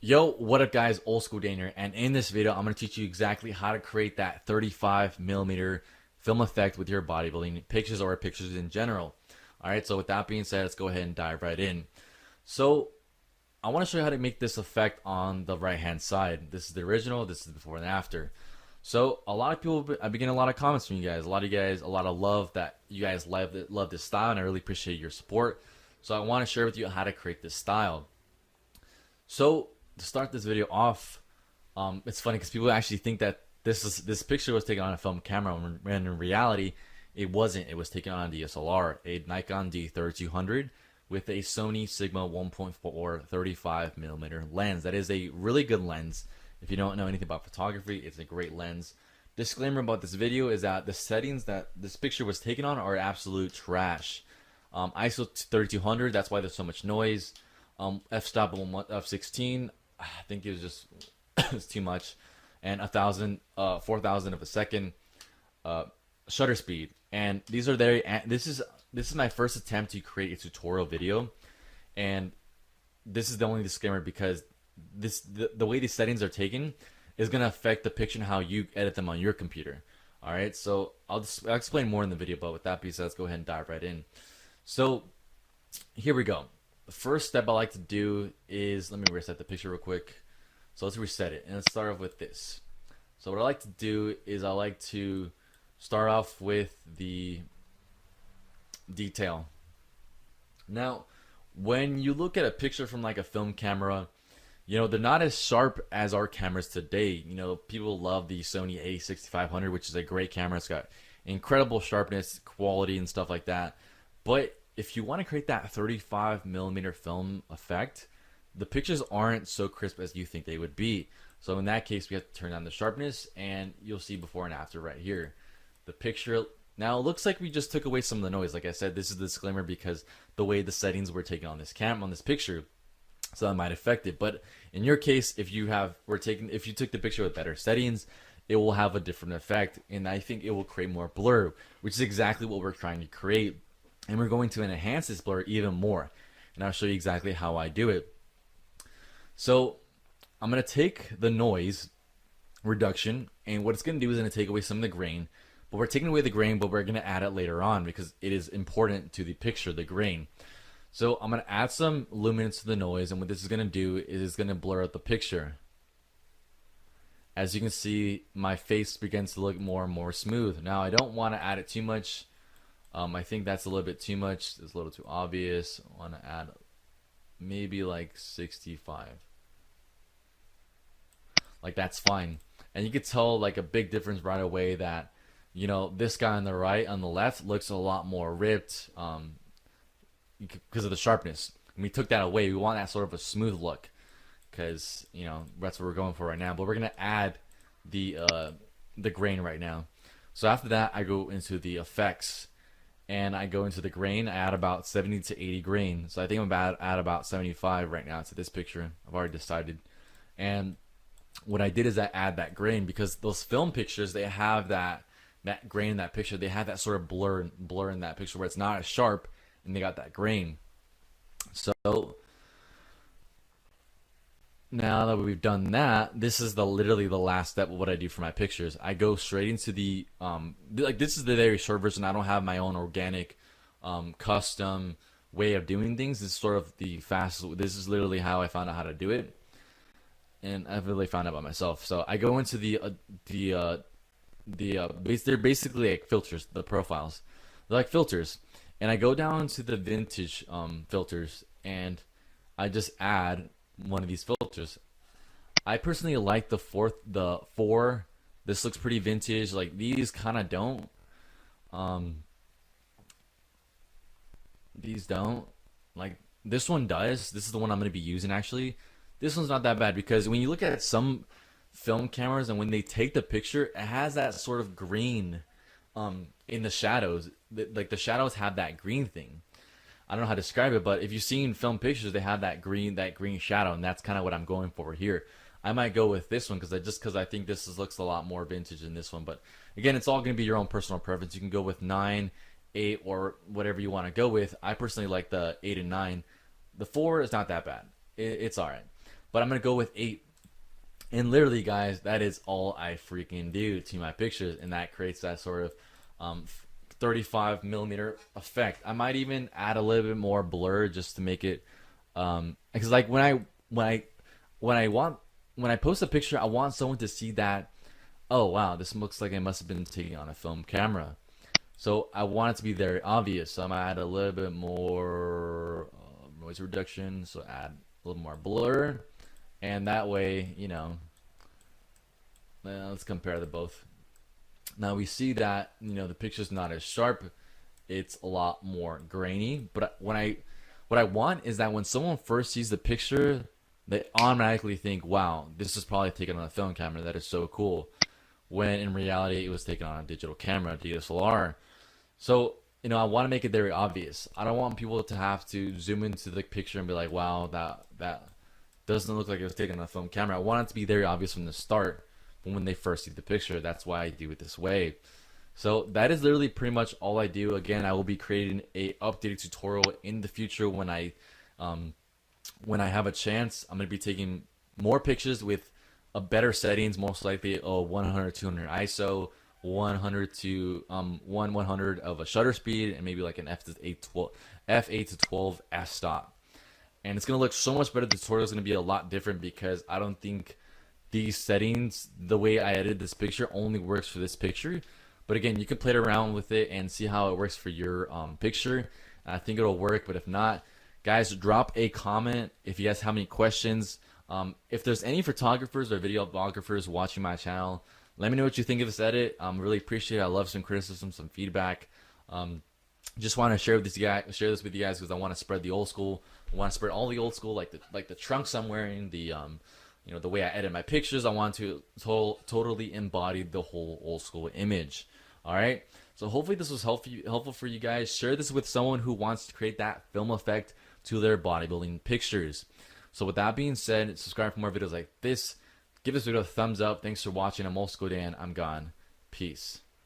Yo, what up guys, old school Daniel, and in this video I'm going to teach you exactly how to create that 35mm film effect with your bodybuilding pictures or pictures in general. Alright, so with that being said, let's go ahead and dive right in. So I want to show you how to make this effect on the right hand side. This is the original, this is before and after. So a lot of people, I've been getting a lot of comments from you guys, a lot of love that you guys love this style, and I really appreciate your support. So I want to share with you how to create this style. So to start this video off, it's funny because people actually think that this picture was taken on a film camera, when in reality it wasn't. It was taken on a DSLR, a Nikon D3200 with a Sony Sigma 1.4 35mm lens. That is a really good lens. If you don't know anything about photography, it's a great lens. Disclaimer about this video is that the settings that this picture was taken on are absolute trash. ISO 3200, that's why there's so much noise. F-stop f16, I think it was just it's too much, and 4,000 of a second shutter speed. And these are this is my first attempt to create a tutorial video, and this is the only disclaimer because the way these settings are taken is going to affect the picture and how you edit them on your computer. All right, so I'll explain more in the video, but with that being said, let's go ahead and dive right in. So here we go. The first step I like to do is, let me reset the picture real quick. So let's reset it, and let's start off with this. So what I like to do is I like to start off with the detail. Now, when you look at a picture from like a film camera, you know, they're not as sharp as our cameras today. You know, people love the Sony A6500, which is a great camera. It's got incredible sharpness, quality, and stuff like that. But if you want to create that 35mm film effect, the pictures aren't so crisp as you think they would be. So in that case, we have to turn down the sharpness, and you'll see before and after right here. The picture now, it looks like we just took away some of the noise. Like I said, this is the disclaimer because the way the settings were taken on this picture, so that might affect it. But in your case, if you took the picture with better settings, it will have a different effect, and I think it will create more blur, which is exactly what we're trying to create. And we're going to enhance this blur even more, and I'll show you exactly how I do it. So I'm going to take the noise reduction, and what it's going to do is going to take away some of the grain. But we're taking away the grain, but we're going to add it later on because it is important to the picture, the grain. So I'm going to add some luminance to the noise, and what this is going to do is it's going to blur out the picture. As you can see, my face begins to look more and more smooth. Now I don't want to add it too much. I think that's a little bit too much. It's a little too obvious. I want to add maybe like 65. Like, that's fine. And you could tell like a big difference right away that, you know, this guy on the right, on the left, looks a lot more ripped because of the sharpness. And we took that away. We want that sort of a smooth look because, you know, that's what we're going for right now. But we're going to add the grain right now. So after that, I go into the effects. And I go into the grain. I add about 70 to 80 grain. So I think I'm about at about 75 right now to this picture. I've already decided. And what I did is I add that grain because those film pictures, they have that grain in that picture. They have that sort of blur in that picture where it's not as sharp, and they got that grain. So now that we've done that, this is literally the last step of what I do for my pictures. I go straight into the like, this is the very short version. I don't have my own organic custom way of doing things. This is sort of the fastest. This is literally how I found out how to do it, and I've really found out by myself. So I go into they're basically like filters, the profiles. They're like filters, and I go down to the vintage filters, and I just add one of these filters. I personally like the four. This looks pretty vintage. Like, these kind of don't. These don't. Like, this one does. This is the one I'm going to be using actually. This one's not that bad because when you look at some film cameras and when they take the picture, it has that sort of green in the shadows. Like, the shadows have that green thing. I don't know how to describe it, but if you've seen film pictures, they have that green shadow, and that's kind of what I'm going for here. I might go with this one because I think this looks a lot more vintage than this one. But again, it's all going to be your own personal preference. You can go with 9, 8, or whatever you want to go with. I personally like the 8 and 9. The 4 is not that bad. It's all right. but I'm gonna go with 8. And literally, guys, that is all I freaking do to my pictures, and that creates that sort of 35 millimeter effect. I might even add a little bit more blur just to make it, because like when I post a picture, I want someone to see that, oh wow, this looks like it must have been taken on a film camera. So I want it to be very obvious. So I'm gonna add a little bit more noise reduction. So add a little more blur. And that way, you know, let's compare the both. Now we see that, you know, the picture's not as sharp. It's a lot more grainy. But what I want is that when someone first sees the picture, they automatically think, wow, this is probably taken on a film camera. That is so cool. When in reality, it was taken on a digital camera, DSLR. So, you know, I want to make it very obvious. I don't want people to have to zoom into the picture and be like, wow, that doesn't look like it was taken on a film camera. I want it to be very obvious from the start, when they first see the picture. That's why I do it this way. So that is literally pretty much all I do. Again, I will be creating a updated tutorial in the future when I have a chance. I'm going to be taking more pictures with a better settings, most likely a 100, 200 ISO, 100 to 100 of a shutter speed, and maybe like an f8 to 12 f-stop. And it's going to look so much better. The tutorial is going to be a lot different because I don't think these settings, the way I edited this picture, only works for this picture. But again, you can play around with it and see how it works for your picture. I think it'll work, but if not, guys, drop a comment if you guys have any questions. If there's any photographers or videographers watching my channel, let me know what you think of this edit. Really appreciate it. I love some criticism, some feedback. Just want to share this with you guys because I want to spread the old school. I want to spread all the old school, like the trunks I'm wearing, the you know, the way I edit my pictures. I want to totally embody the whole old school image. All right. So hopefully this was helpful for you guys. Share this with someone who wants to create that film effect to their bodybuilding pictures. So with that being said, subscribe for more videos like this. Give this video a thumbs up. Thanks for watching. I'm Old School Dan. I'm gone. Peace.